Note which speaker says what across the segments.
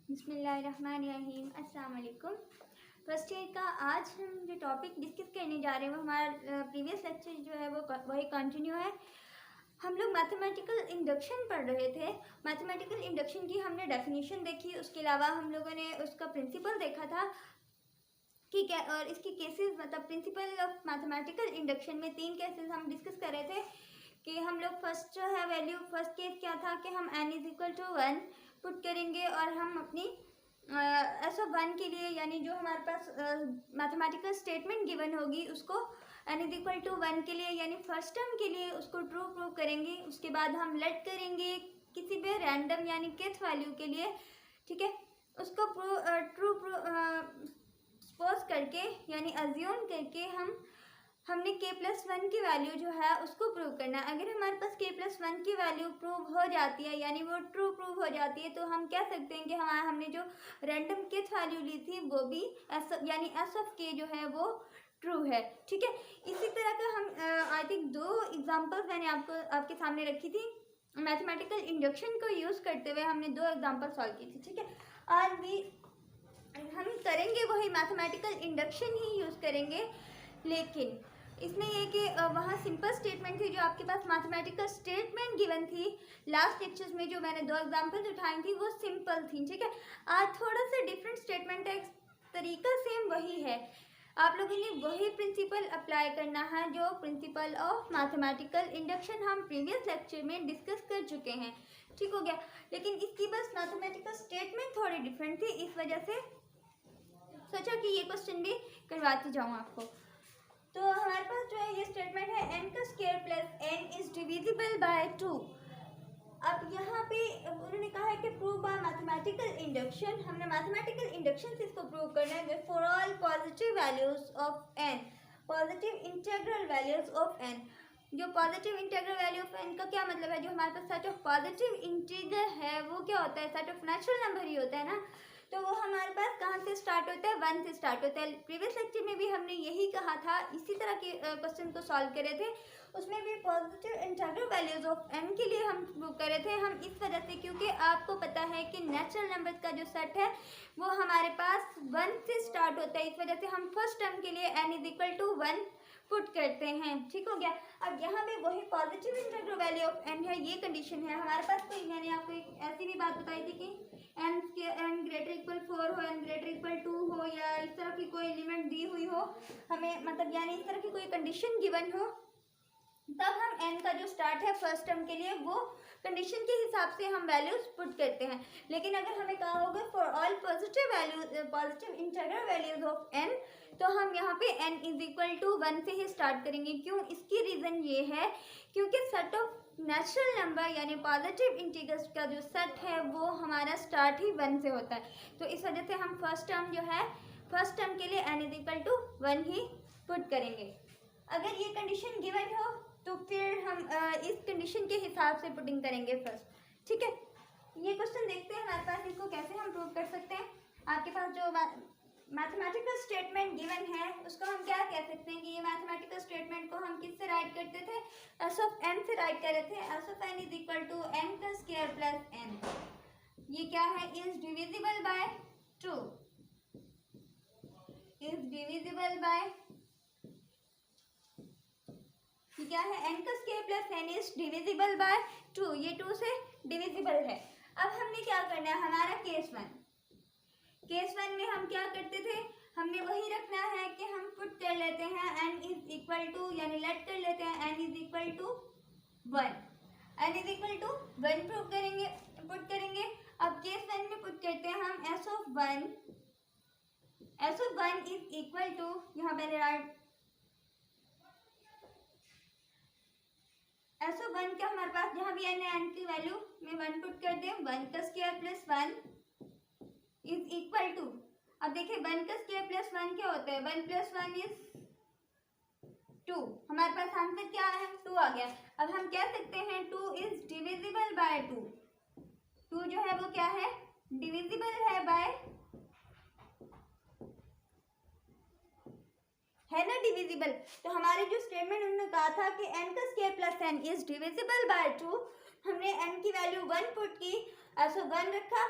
Speaker 1: बिस्मिल्लाहिर्रहमानिर्रहीम। अस्सलाम वालेकुम। फर्स्ट ईयर का आज हम जो टॉपिक डिस्कस करने जा रहे हैं वो हमारा प्रीवियस लेक्चर जो है वो वही कंटिन्यू है। हम लोग मैथमेटिकल इंडक्शन पढ़ रहे थे। मैथमेटिकल इंडक्शन की हमने डेफिनेशन देखी, उसके अलावा हम लोगों ने उसका प्रिंसिपल देखा था कि क्या, और इसकी केसेस मतलब प्रिंसिपल ऑफ मैथमेटिकल इंडक्शन में 3 केसेस हम डिस्कस कर रहे थे कि हम लोग फर्स्ट जो है वैल्यू, फर्स्ट केस क्या था कि हम n is equal to 1 put करेंगे और हम अपनी एस ऑफ 1 के लिए, यानी जो हमारे पास मैथमेटिकल स्टेटमेंट गिवन होगी उसको n इज इक्वल टू 1 के लिए यानी फर्स्ट टर्म के लिए उसको ट्रू प्रूव करेंगे। उसके बाद हम लेट करेंगे किसी भी रैंडम यानी kth वैल्यू के लिए, ठीक है, उसको ट्रू सपोज करके यानी अज्यूम करके हमने k+1 की वैल्यू जो है उसको प्रूव करना है। अगर हमारे पास k+1 की वैल्यू प्रूव हो जाती है यानी वो ट्रू प्रूव हो जाती है तो हम कह सकते हैं कि हमने जो रैंडम kth वैल्यू ली थी वो भी यानी s ऑफ k जो है वो ट्रू है, ठीक है। इसी तरह का हम आई थिंक 2 एग्जांपल्स मैंने आपके सामने रखी थी। मैथमेटिकल इंडक्शन को यूज़ करते हुए हमने 2 एग्जांपल सॉल्व की थी, ठीक है। आज भी हम करेंगे वही मैथमेटिकल इंडक्शन ही यूज़ करेंगे, लेकिन इसमें ये कि वहाँ सिंपल स्टेटमेंट थी जो आपके पास मैथमेटिकल स्टेटमेंट गिवन थी लास्ट लेक्चर्स में, जो मैंने 2 एग्जांपल्स उठाई थी वो सिंपल थी, ठीक है। आज थोड़ा सा डिफरेंट स्टेटमेंट है, तरीका सेम वही है, आप लोगों ने वही प्रिंसिपल अप्लाई करना है जो प्रिंसिपल ऑफ मैथमेटिकल इंडक्शन हम प्रीवियस लेक्चर में डिस्कस कर चुके हैं, ठीक हो गया। लेकिन इसकी बस मैथमेटिकल स्टेटमेंट थोड़ी डिफरेंट थी, इस वजह से सोचा कि ये क्वेश्चन भी करवाती जाऊँ आपको। तो हमारे पास जो है ये स्टेटमेंट है n का square plus n is divisible by 2। अब यहाँ पे उन्होंने कहा है कि प्रूव बाय मैथमेटिकल इंडक्शन, हमने मैथमेटिकल इंडक्शन से इसको प्रूव करना है for all positive values of n, positive integral values of n। जो positive integral value of n का क्या मतलब है, जो हमारे पास सेट ऑफ पॉजिटिव इंटीग्रल है वो क्या होता है, सेट ऑफ नेचुरल नंबर ही होता है ना। तो वो हमारे पास कहाँ से स्टार्ट होता है, 1 से स्टार्ट होता है। प्रीवियस लेक्चर में भी हमने यही कहा था, इसी तरह के क्वेश्चन को सॉल्व करे थे, उसमें भी positive integral values of n के लिए हम प्रूव करे थे। हम इस वजह से, क्योंकि आपको पता है कि नेचुरल नंबर का जो सेट है वो हमारे पास 1 से स्टार्ट होता है, इस वजह से हम फर्स्ट टर्म के लिए n is equal to 1 put करते हैं, ठीक हो गया। अब यहाँ पे वही positive integral value of n है, ये कंडीशन है हमारे पास। कोई मैंने आपको एक ऐसी भी बात बताई थी कि n ग्रेटर इक्वल 4 हो, n ग्रेटर इक्वल 2 हो, या इस तरह की कोई लिमिट दी हुई हो हमें, मतलब यानी इस तरह की कोई कंडीशन गिवन हो, तब हम n का जो स्टार्ट है फर्स्ट टर्म के लिए वो कंडीशन के हिसाब से हम वैल्यूज पुट करते हैं। लेकिन अगर हमें कहा होगा for all positive value, positive integral values of n, तो हम यहाँ पे n इज इक्वल टू 1 से ही स्टार्ट करेंगे। क्यों, इसकी रीज़न ये है क्योंकि सेट ऑफ नेचुरल नंबर यानी पॉजिटिव इंटीग्रल्स का जो सेट है वो हमारा स्टार्ट ही 1 से होता है। तो इस वजह से हम फर्स्ट टर्म जो है, फर्स्ट टर्म के लिए n इज इक्वल टू 1 ही पुट करेंगे। अगर ये कंडीशन गिवन हो तो फिर हम इस कंडीशन के हिसाब से पुटिंग करेंगे फर्स्ट, ठीक है। ये क्वेश्चन देखते हैं हमारे पास इसको कैसे हम प्रूव कर सकते हैं। आपके पास जो मैथमेटिकल स्टेटमेंट गिवन है उसको हम क्या कह सकते हैं कि ये मैथमेटिकल स्टेटमेंट को हम किससे राइट करते थे, एस ऑफ n से राइट कर रहे थे। S of n is equal to n का स्क्वायर प्लस n, ये क्या है, is divisible by 2, is divisible by, क्या है, n का square plus n is divisible by 2, ये 2 से डिविजिबल है। अब हमने क्या करना है, हमारा केस 1 में हम क्या करते थे, हमने वही रखना है कि हम पुट कर लेते हैं n इज इक्वल टू, यानी लेट कर लेते हैं n is equal to 1, n is equal to 1 prove करेंगे, पुट करेंगे। अब केस 1 में पुट करते हैं हम s of 1 is equal to, यहाँ पहले राइट एस ऑफ 1 क्या हमारे पास, जहाँ भी n है n की वैल्यू में 1 पुट कर दें, 1 का square plus 1 is equal to, अब देखिए 1 का स्क्वायर प्लस 1 क्या होता है, 1 प्लस 1 इज 2, हमारे पास आंसर क्या है, 2 आ गया। अब हम कह सकते हैं 2 इज डिविजिबल बाय 2, 2 जो है वो क्या है, डिविजिबल है बाय, है ना, डिविजिबल। तो हमारे जो स्टेटमेंट उन्होंने कहा था कि n का square plus n is divisible by 2, हमने n की वैल्यू 1 पुट की, एस ऑफ 1 रखा,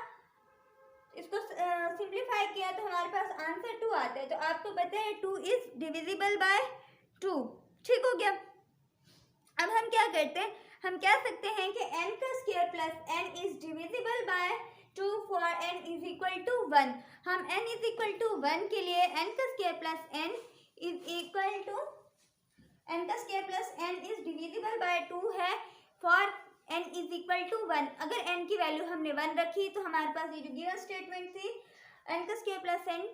Speaker 1: इसको सिंप्लीफाई किया तो हमारे पास आंसर 2 आता है। तो आपको पता है 2 इज डिविजिबल बाय 2। ठीक हो गया। अब हम क्या करते हैं, हम कह सकते हैं कि n का square plus n is divisible by 2 for n is equal to 1। हम n इज इक्वल टू 1 के लिए n का square plus n is equal to n का square plus n is divisible by 2 है for n is equal to 1। अगर n की value हमने 1 रखी तो हमारे पास ये जो गिवन स्टेटमेंट थी n का स्क्वायर प्लस n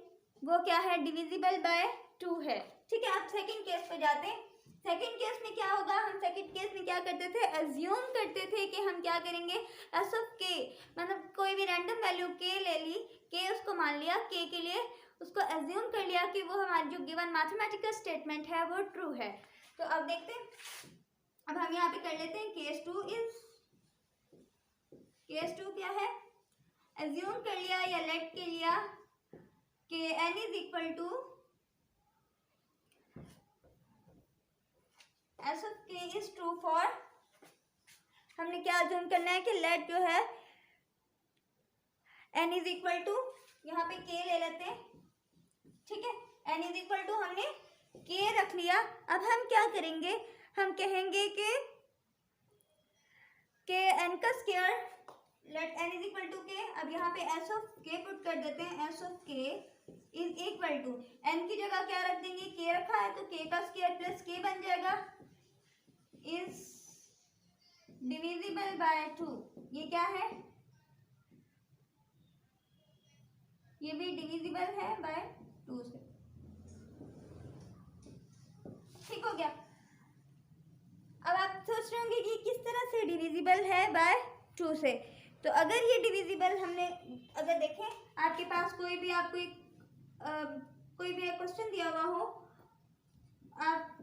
Speaker 1: वो क्या है, डिविजिबल बाय 2 है। ठीक है। अब सेकंड केस पे जाते हैं। सेकंड केस में क्या होगा, हम सेकंड केस में क्या करते थे, एज्यूम करते थे कि हम क्या करेंगे, एस ऑफ के, मतलब कोई भी रैंडम वैल्यू के ले ली, के उसको मान लिया, के के लिए उसको एज्यूम कर लिया कि वो हमारी जो गिवन मैथमेटिकल स्टेटमेंट है वो ट्रू है। तो अब देखते हैं, अब हम यहाँ पे कर लेते हैं केस 2 इज, केस 2 क्या है, एज्यूम कर लिया या लेट के लिया कि n is equal to S of k is true for, हमने क्या अज्यूम करना है कि लेट जो है n इज इक्वल टू, यहाँ पे k ले लेते हैं। ठीक है। n इज इक्वल टू हमने k रख लिया। अब हम क्या करेंगे, हम कहेंगे कि n का square, let n is equal to k। अब यहाँ पे s ऑफ k पुट कर देते हैं, s of k is equal to, n की जगह क्या रख देंगे, k रखा है तो k का स्क्वायर प्लस k बन जाएगा, इज डिविजिबल बाय 2। ये क्या है, ये भी डिविजिबल है बाय 2 से। ठीक हो गया। अब आप सोच रहे होंगे कि किस तरह से डिविजिबल है बाय 2 से। तो अगर ये डिविजिबल, हमने अगर देखें आपके पास कोई भी आपको कोई भी क्वेश्चन दिया हुआ हो, आप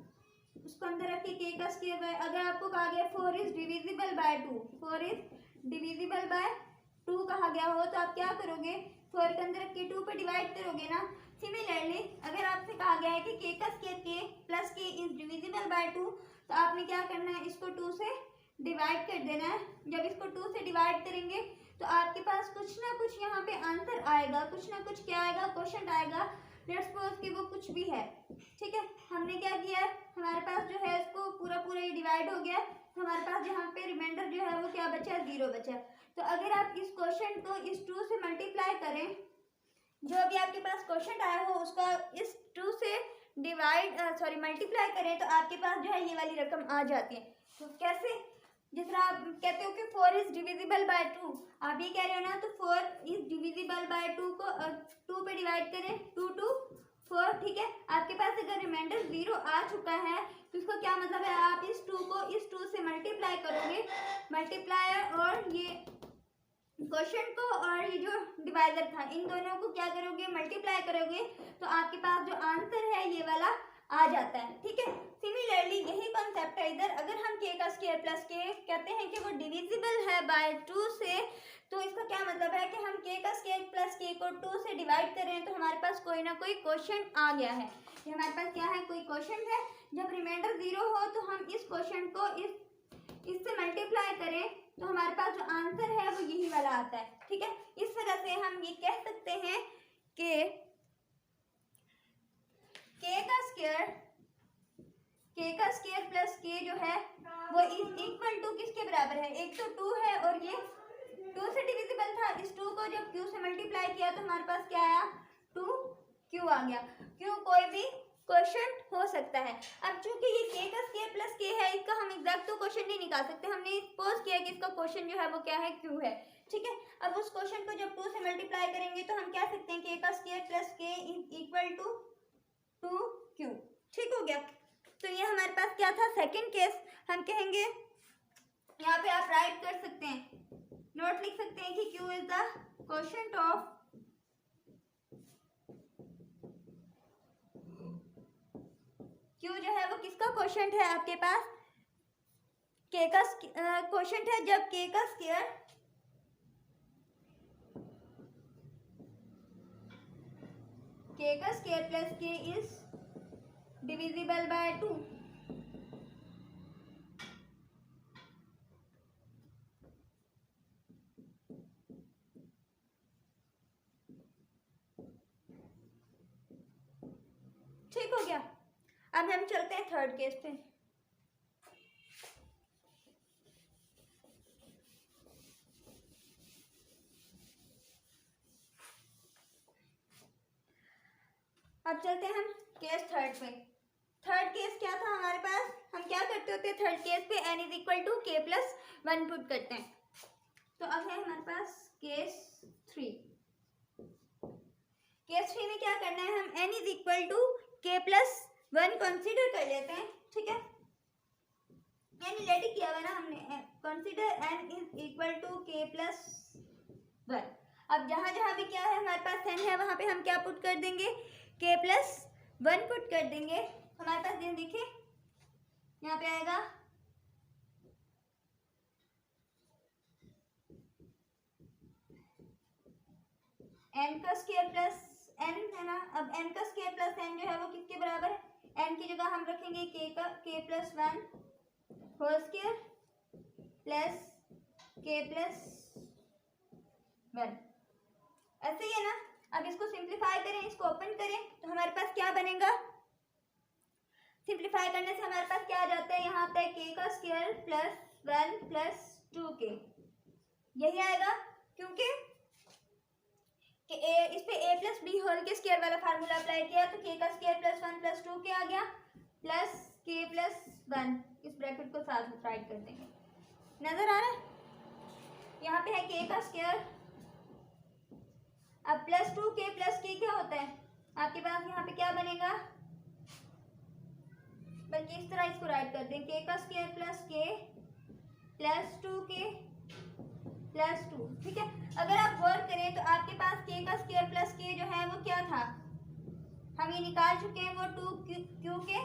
Speaker 1: उसको अंदर रखिए के का स्क्वायर बाय, अगर आपको कहा गया 4 is divisible by 2, 4 is divisible by 2 कहा गया हो, तो आप क्या करोगे, 4 के अंदर रख के 2 पे डिवाइड करोगे ना। सिमिलरली अगर आपसे कहा गया है कि के का स्क्वायर के प्लस के इज डिविजिबल बाय 2, तो आपने क्या करना है, इसको 2 से डिवाइड कर देना है। जब इसको 2 से डिवाइड करेंगे तो आपके पास कुछ ना कुछ यहाँ पे आंसर आएगा, कुछ ना कुछ क्या आएगा, क्वेश्चन आएगा। लेट्स सपोज कि वो कुछ भी है। ठीक है। हमने क्या किया है, हमारे पास जो है इसको पूरा पूरा ये डिवाइड हो गया, तो हमारे पास यहाँ पे रिमाइंडर जो है वो क्या बचा, 0 बचा। तो अगर आप इस क्वेश्चन को इस 2 से मल्टीप्लाई करें, जो भी आपके पास क्वेश्चन आया हो उसका इस 2 से मल्टीप्लाई करें, तो आपके पास जो है ये वाली रकम आ जाती है। तो कैसे, जिस तरह आप कहते हो कि 4 इज डिविजिबल बाय 2, आप ये कह रहे हो ना, तो 4 इज डिविजिबल बाय 2 को 2 पे डिवाइड करें, 2 2 4। ठीक है। आपके पास अगर रिमाइंडर 0 आ चुका है तो इसका क्या मतलब है, आप इस 2 को इस 2 से मल्टीप्लाई करोगे, मल्टीप्लायर और ये क्वेश्चन को और ये जो डिवाइजर था, इन दोनों को क्या करोगे, मल्टीप्लाई करोगे, तो आपके पास जो आंसर है ये वाला आ जाता है। ठीक है। सिमिलरली यही कॉन्सेप्ट है इधर, अगर हम के का स्क्वायर प्लस के कहते हैं कि वो डिविजिबल है बाय 2 से, तो इसका क्या मतलब है कि हम के का स्क्वायर प्लस के को 2 से डिवाइड कर रहे हैं, तो हमारे पास कोई ना कोई क्वेश्चन आ गया है। ये हमारे पास क्या है, कोई क्वेश्चन है। जब रिमाइंडर 0 हो तो हम इस क्वेश्चन को इससे मल्टीप्लाई करें, तो हमारे पास जो आंसर है वो यही वाला आता है। ठीक है। इस तरह से हम ये कह सकते हैं कि के का स्क्वायर प्लस के जो है वो इज इक्वल टू किसके बराबर है, एक तो 2 है और ये 2 से डिविजिबल था। इस 2 को जब q से मल्टीप्लाई किया तो हमारे पास क्या आया, 2q आ गया। q कोई भी क्वेश्चन हो सकता है। अब चूंकि ये के का स्क्वायर प्लस के है, इसका हम एग्जैक्ट तो क्वेश्चन नहीं निकाल सकते, हमने सपोज किया कि इसका क्वेश्चन जो है वो क्या है, q है। ठीक है। अब उस क्वेश्चन को जब 2 से मल्टीप्लाई करेंगे तो हम कह सकते हैं के का स्क्वायर प्लस के इज इक्वल टू 2q। ठीक हो गया। तो ये हमारे पास क्या था, सेकंड केस। हम कहेंगे, यहाँ पे आप राइट कर सकते हैं, नोट लिख सकते हैं कि q is the quotient of q जो है वो किसका क्वोशिएंट है, आपके पास k का क्वोशिएंट है। जब k का square plus k is divisible by 2। Third case पे। अब चलते हैं हम केस थर्ड पे। थर्ड केस क्या था हमारे पास, हम क्या करते होते हैं थर्ड केस पे n is equal to k plus 1 put करते हैं। तो अब है हमारे पास केस थ्री। केस थ्री में क्या करना है, हम n is equal to k plus 1 consider कर लेते हैं, ठीक है। n रेडी किया हुआ ना हमने, consider n is equal to k plus 1। अब जहां जहां भी क्या है हमारे पास n है वहां पे हम क्या पुट कर देंगे, k प्लस 1 पुट कर देंगे। हमारे पास ये देखिए यहाँ पे आएगा n का स्क्वायर प्लस n है ना। अब n का स्क्वायर प्लस n जो है वो किसके बराबर है, n की जगह हम रखेंगे k plus 1 whole square plus k plus 1, ऐसे ही है ना। अब इसको सिंप्लीफाई करें, इसको ओपन करें तो हमारे पास क्या बनेगा, सिंप्लीफाई करने से हमारे पास क्या आ जाता है, यहाँ पे k का स्क्वायर प्लस 1 प्लस 2k, यही आएगा। क्योंकि इस पे a प्लस बी होल के स्क्वायर वाला फार्मूला अप्लाई किया तो k का स्क्वायर प्लस 1 प्लस 2k आ गया प्लस k प्लस 1। इस ब्रैकेट को साथ में राइट कर देंगे, नजर आ रहा है। यहाँ पे है k का स्क्वायर, अब प्लस 2k प्लस k क्या होता है आपके पास, यहाँ पे क्या बनेगा, बल्कि इस तरह इसको राइट कर दें, k का square plus k plus 2k plus 2, ठीक है। अगर आप गौर करें तो आपके पास k का स्क्वायर प्लस k जो है वो क्या था, हम ये निकाल चुके हैं, वो 2q के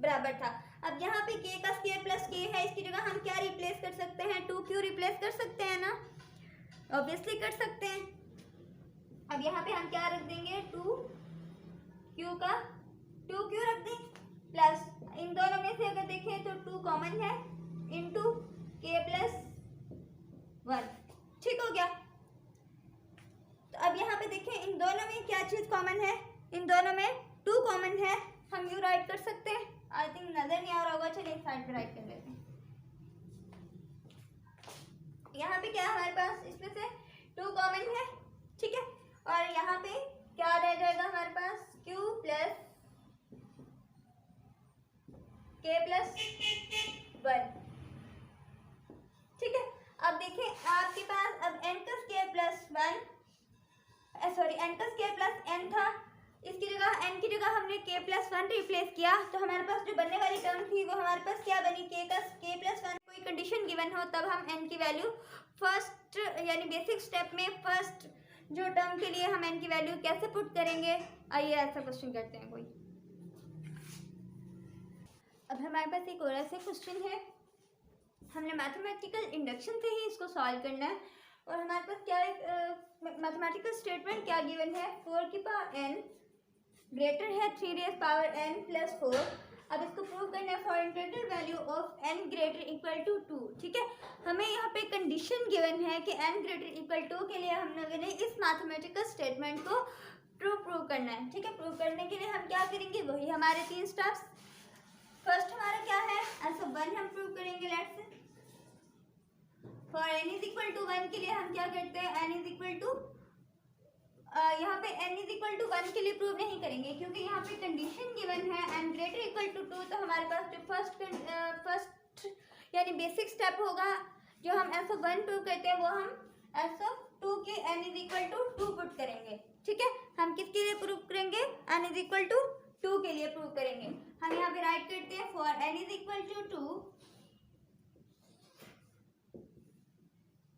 Speaker 1: बराबर था। अब यहाँ पे k का स्क्वायर प्लस k है, इसकी जगह हम क्या रिप्लेस कर सकते हैं, 2q रिप्लेस कर सकते हैं ना, ऑब्वियसली कर सकते हैं। अब यहाँ पे हम क्या रख देंगे, 2q का 2q रख दें प्लस, इन दोनों में से अगर देखें तो 2 कॉमन है, इंटू k प्लस 1, ठीक हो गया। तो अब यहाँ पे देखें इन दोनों में क्या चीज कॉमन है, इन दोनों में 2 कॉमन है, हम यू राइट कर सकते हैं। आई थिंक नजर नहीं आ रहा होगा, चलिए साइड पे राइट कर लेते हैं। यहाँ पे क्या है हमारे पास, इसमें से 2 कॉमन है, ठीक है। और यहाँ पे क्या रह जाएगा हमारे पास, q प्लस k प्लस 1, ठीक है। अब देखें आपके पास अब n का स्क्वायर प्लस 1, सॉरी n का स्क्वायर प्लस n था, इसकी जगह n की जगह हमने k प्लस 1 रिप्लेस किया तो हमारे पास जो बनने वाली टर्म थी वो हमारे पास क्या बनी, k प्लस 1। कोई कंडीशन गिवन हो तब हम n की वैल्यू फर्स्ट यानी बेसिक स्टेप में फर्स्ट जो टर्म के लिए हम n की वैल्यू कैसे पुट करेंगे, आइए ऐसा क्वेश्चन करते हैं कोई। अब हमारे पास एक और ऐसा क्वेश्चन है, हमने मैथमेटिकल इंडक्शन से ही इसको सॉल्व करना है। और हमारे पास क्या मैथमेटिकल स्टेटमेंट क्या गिवन है, 4 की पावर n ग्रेटर है 3 रेज़ पावर n प्लस 4। अब इसको प्रूव करना है for integral value of n greater equal to 2, ठीक है। हमें यहाँ पे कंडीशन गिवन है कि n ग्रेटर इक्वल टू के लिए हमने इस मैथमेटिकल स्टेटमेंट को प्रूव करना है, ठीक है। प्रूव करने के लिए हम क्या करेंगे, वही हमारे 3 स्टेप्स। फर्स्ट हमारा क्या है, ऐसा 1 हम प्रूव करेंगे, let's say for n is equal to 1 के लिए हम क्या करते हैं, n इज इक्वल टू यहाँ पे n इज इक्वल टू 1 के लिए प्रूव नहीं करेंगे क्योंकि यहाँ पे कंडीशन गिवन है n ग्रेटर इक्वल टू 2। तो हमारे पास जो फर्स्ट यानी बेसिक स्टेप होगा जो हम ऐसा 1 प्रूव करते हैं वो हम ऐसा 2 के n is equal to 2 put करेंगे, ठीक है। हम किसके लिए प्रूव करेंगे, n इज इक्वल टू 2 के लिए प्रूव करेंगे। हम यहाँ पे राइट करते हैं for n is equal to 2,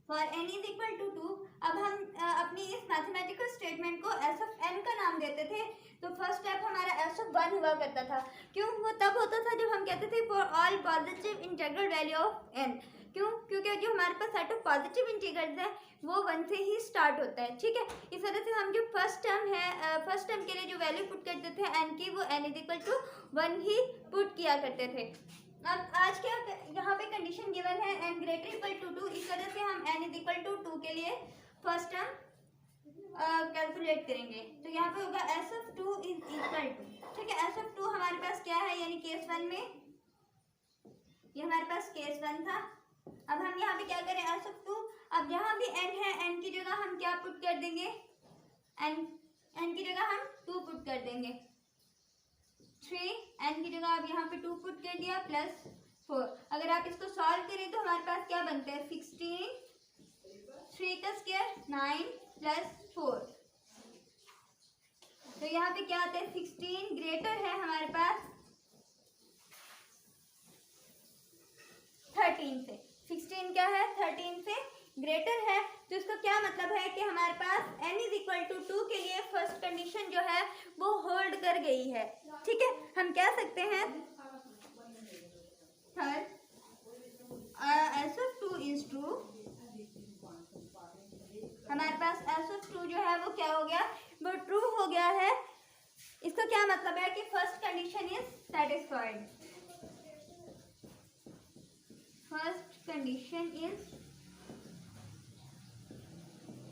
Speaker 1: for n is equal to 2। अब हम अपनी इस मैथमेटिकल स्टेटमेंट को एस ऑफ n का नाम देते थे। तो फर्स्ट स्टेप हमारा एस ऑफ 1 हुआ करता था, क्यों, वो तब होता था जब हम कहते थे for all positive integral value of n। क्यों, क्योंकि जो हमारे पास सेट ऑफ पॉजिटिव इंटीग्रल्स है वो 1 से ही स्टार्ट होता है, ठीक है। इस वजह से हम जो फर्स्ट टर्म है फर्स्ट टर्म के लिए जो वैल्यू पुट करते थे n की, वो n इज इक्वल टू 1 ही पुट किया करते थे। अब आज क्या यहाँ पे कंडीशन गिवन है n ग्रेटर इक्वल टू 2, इस वजह से हम n इज इक्वल टू 2 के लिए फर्स्ट टर्म कैलकुलेट कैलकुलेट करेंगे तो यहाँ पे होगा SF2 इज इक्वल टू, ठीक है, SF2 हमारे पास क्या है, यानी केस 1 में ये हमारे पास केस 1 था। अब हम यहाँ पे क्या करें, SF2, अब यहाँ भी n है, n की जगह हम क्या पुट कर देंगे, n की जगह हम 2 पुट कर देंगे, 3, n की जगह अब यहाँ पे 2 पुट कर दिया प्लस 4। अगर आप इसको सॉल्व करें तो हमारे पास क्या बनता है, 16, 3 का स्क्वायर 9 प्लस 4, तो यहाँ पे क्या आता है, 16 ग्रेटर है हमारे पास 13 से, 16 क्या है, 13 से ग्रेटर है, तो इसका क्या मतलब है कि हमारे पास n इज इक्वल टू 2 के लिए फर्स्ट कंडीशन जो है वो होल्ड कर गई है, ठीक है। हम कह सकते हैं थर्ड SF2 इज ट्रू, हमारे पास SF2 जो है वो क्या हो गया, वो ट्रू हो गया है। इसका क्या मतलब है कि first condition is satisfied, first condition is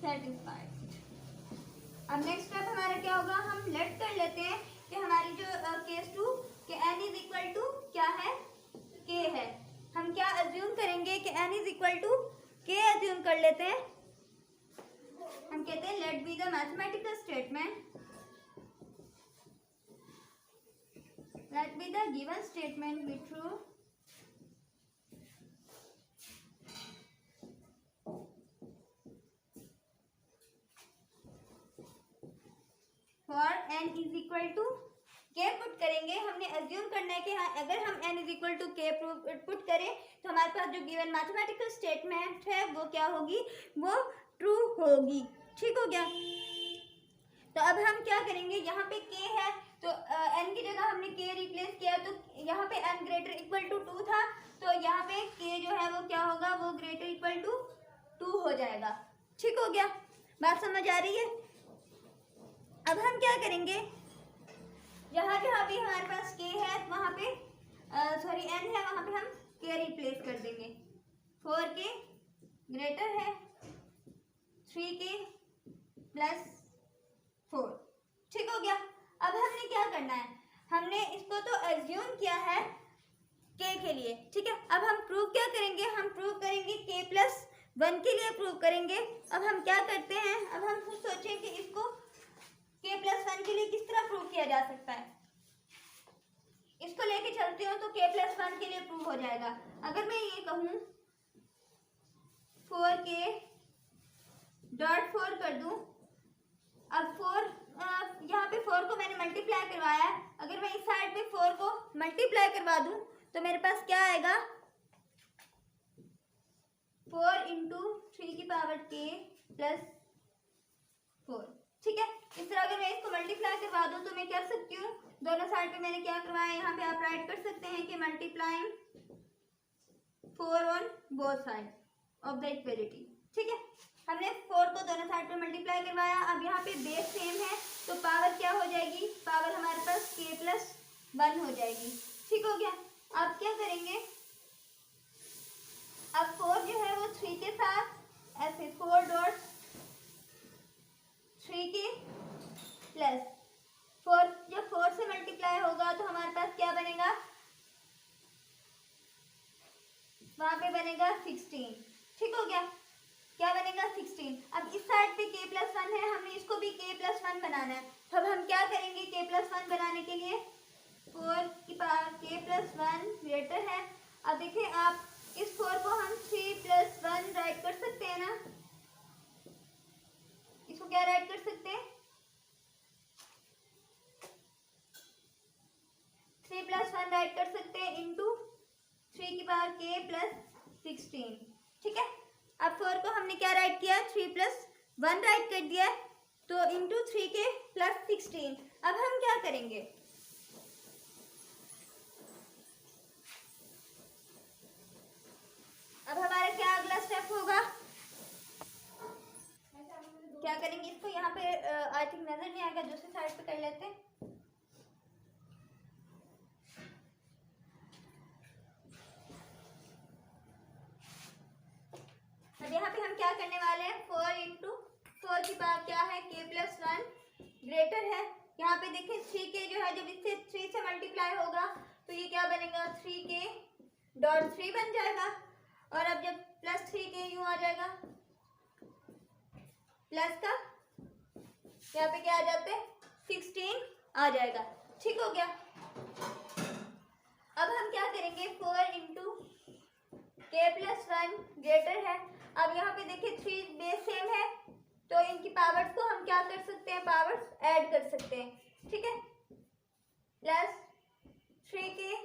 Speaker 1: satisfied. अब नेक्स्ट स्टेप हमारा क्या होगा, हम लेट कर लेते हैं कि हमारी जो केस 2 के n इज इक्वल टू क्या है, k है। हम क्या अज्यूम करेंगे कि n is equal to k assume कर लेते हैं। हम कहते हैं let be the mathematical statement, let be the given statement be true for n is equal to k put करेंगे। हमने अज्यूम करना है कि हाँ, अगर हम n is equal to k put करें तो हमारे पास जो गिवन मैथमेटिकल स्टेटमेंट है वो क्या होगी, वो ट्रू होगी, ठीक हो गया। तो अब हम क्या करेंगे, यहाँ पे k है तो n की जगह हमने k रिप्लेस किया, तो यहाँ पे n ग्रेटर इक्वल टू 2 था, तो यहाँ पे k जो है वो क्या होगा, वो ग्रेटर इक्वल टू 2 हो जाएगा, ठीक हो गया, बात समझ आ रही है। अब हम क्या करेंगे, जहाँ जहाँ भी हमारे पास k है वहाँ पे सॉरी n है, वहाँ पे हम k रिप्लेस कर देंगे। 4k ग्रेटर है 3k प्लस 4, ठीक हो गया। अब हमने क्या करना है, हमने इसको तो एज्यूम किया है k के लिए, ठीक है। अब हम प्रूव क्या करेंगे, हम प्रूव करेंगे k प्लस 1 के लिए प्रूव करेंगे। अब हम क्या करते हैं, अब हम खुद सोचें कि इसको k प्लस 1 के लिए किस तरह प्रूव किया जा सकता है। इसको लेके चलते हो तो k प्लस 1 के लिए प्रूव हो जाएगा। अगर मैं ये कहूँ 4k डॉट 4 कर दूं, अब 4 यहाँ पे 4 को मैंने मल्टीप्लाई करवाया है, अगर मैं इस साइड पे 4 को मल्टीप्लाई करवा दूं तो मेरे पास क्या आएगा, 4 इंटू 3 की पावर k प्लस 4, ठीक है। इस तरह अगर मैं इसको मल्टीप्लाई करवा दूं तो मैं कर सकती हूँ, दोनों साइड पे मैंने क्या करवाया, यहाँ पे आप राइट कर सकते हैं कि multiplying 4 on both side of the equality, ठीक है। हमने 4 को दोनों साइड पे मल्टीप्लाई करवाया। अब यहाँ पे बेस सेम है तो पावर क्या हो जाएगी, पावर हमारे पास k प्लस 1 हो जाएगी, ठीक हो गया। अब क्या करेंगे, अब 4 जो है वो 3 के साथ ऐसे 4 डॉट 3k प्लस 4, जब 4 से मल्टीप्लाई होगा तो हमारे पास क्या बनेगा, वहां पे बनेगा 16, ठीक हो गया, क्या बनेगा 16। अब इस साइड पे k प्लस 1 है, हमने इसको भी k प्लस 1 बनाना है, तो अब हम क्या करेंगे, k प्लस 1 बनाने के लिए 4 की पावर k प्लस 1 ग्रेटर है। अब देखिए आप इस 4 को हम 3 प्लस 1 राइट कर सकते हैं ना, इसको क्या राइट कर सकते हैं, 3 प्लस 1 राइट कर सकते हैं इंटू 3 की पावर k प्लस 16, ठीक है। अब 4 को हमने क्या राइट किया, 3 प्लस 1 राइट कर दिया, तो इंटू 3k प्लस 16। अब हम क्या करेंगे, अब हमारा क्या अगला स्टेप होगा, क्या करेंगे, इसको यहाँ पे आई थिंक नजर नहीं आएगा, दूसरी साइड पे कर लेते हैं। अब यहाँ पे हम क्या करने वाले हैं, 4 इंटू 4 की पावर क्या है k+1 ग्रेटर है। यहाँ पे देखें 3k जो है जब इससे 3 से मल्टीप्लाई होगा तो ये क्या बनेगा 3k.3 बन जाएगा। और अब जब +3k यूं आ जाएगा प्लस का यहाँ पे क्या आ जाता है 16 आ जाएगा। ठीक हो गया। अब हम क्या करेंगे 4 इंटू k+1 ग्रेटर है। अब यहाँ पे देखिए 3 बेस सेम है तो इनकी पावर्स को हम क्या कर सकते हैं पावर्स ऐड कर सकते हैं। ठीक है +3k।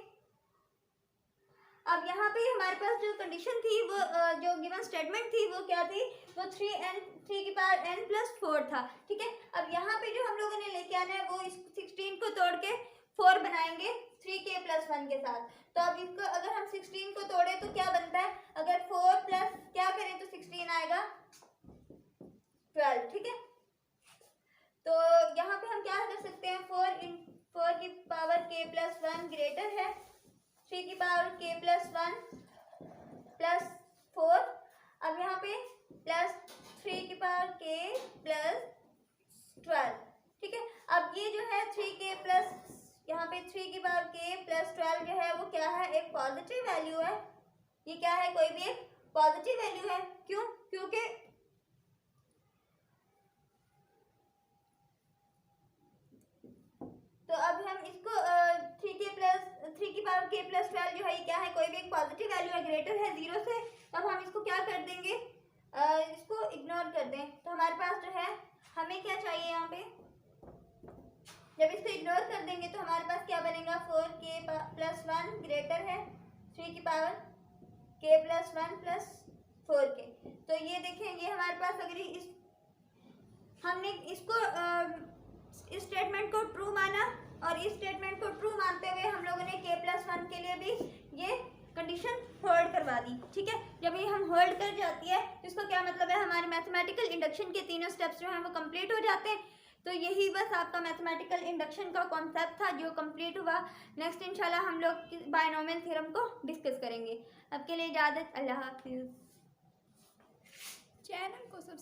Speaker 1: अब यहाँ पे हमारे पास जो कंडीशन थी वो जो गिवन स्टेटमेंट थी वो क्या थी वो 3 की पावर n+4 था। ठीक है अब यहाँ पे जो हम लोगों ने लेके आना है वो इस 16 को तोड़ के 4 बनाएंगे 3k+1 के साथ। तो अब इसको अगर हम 16 को तोड़े तो क्या बनता है अगर 4 प्लस क्या करें तो 16 आएगा 12। ठीक है तो यहाँ पे हम क्या कर सकते हैं 4 की पावर k+1 ग्रेटर है 3 की पावर k+1 +4। अब यहाँ पे +3 की पावर k+12। ठीक है अब ये जो है 3k प्लस यहाँ पे 3 की पावर k+12 जो है वो क्या है एक पॉजिटिव वैल्यू है। ये क्या है कोई भी एक पॉजिटिव वैल्यू है। क्यों क्योंकि तो अब हम इसको 3 की पावर k+12 जो है ये क्या है कोई भी एक पॉजिटिव वैल्यू है ग्रेटर है 0 से। अब हम इसको क्या कर देंगे इसको इग्नोर कर दें तो हमारे पास जो है हमें क्या चाहिए यहाँ पे जब इसको इग्नोर कर देंगे तो हमारे पास क्या बनेगा 4k+1 ग्रेटर है 3 की पावर k+1 +4k। तो ये देखें ये हमारे पास अगर इस हमने इसको इस स्टेटमेंट को ट्रू माना और इस स्टेटमेंट को ट्रू मानते हुए हम लोगों ने k+1 के लिए भी ये कंडीशन होल्ड करवा दी। ठीक है जब ये हम होल्ड कर जाती है तो इसका क्या मतलब है हमारे मैथमेटिकल इंडक्शन के तीनों स्टेप्स जो हैं वो कंप्लीट हो जाते हैं। तो यही बस आपका मैथमेटिकल इंडक्शन का कॉन्सेप्ट था जो कंप्लीट हुआ। नेक्स्ट इंशाल्लाह हम लोग बायनोमियल थ्योरम को डिस्कस करेंगे। अब के लिए इजाज़त। अल्लाह हाफिज़।
Speaker 2: चैनल को सब्सक्राइब